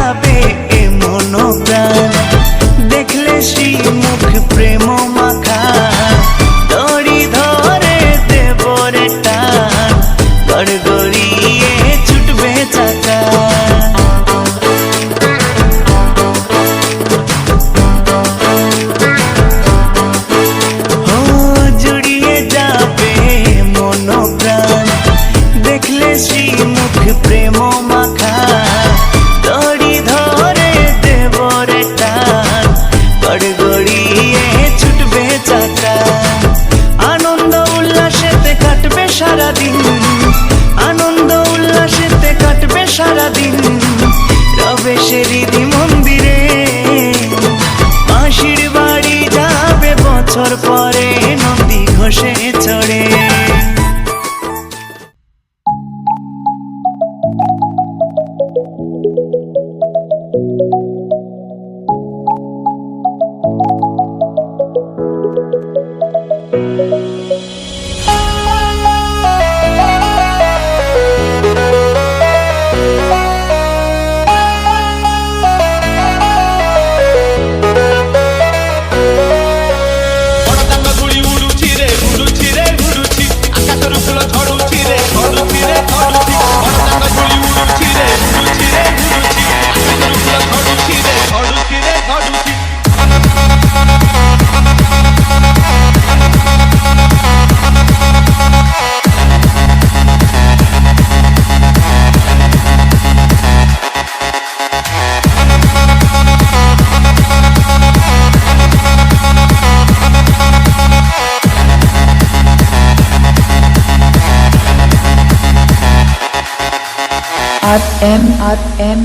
যাবে এ মন প্রাণ, দেখলে শ্রীমুখ প্রেম মাখা, দড়ি ধরে দেব রে টান, গড়গড়িয়ে ছুটবে চাকা। ও জুড়িয়ে যাবে মন প্রাণ, দেখলে শ্রীমুখ প্রেম মাখা, দড়ি ধরে দেব রে টান, গড়গড়িয়ে ছুটবে চাকা। আনন্দ উল্লাসেতে কাটবে সারাদিন, আনন্দ উল্লাসেতে কাটবে সারাদিন, রবে সে হৃদি মন্দিরে, মাসির বাড়ি যাবে বছর পরে নন্দী ঘোষে চড়ে। RM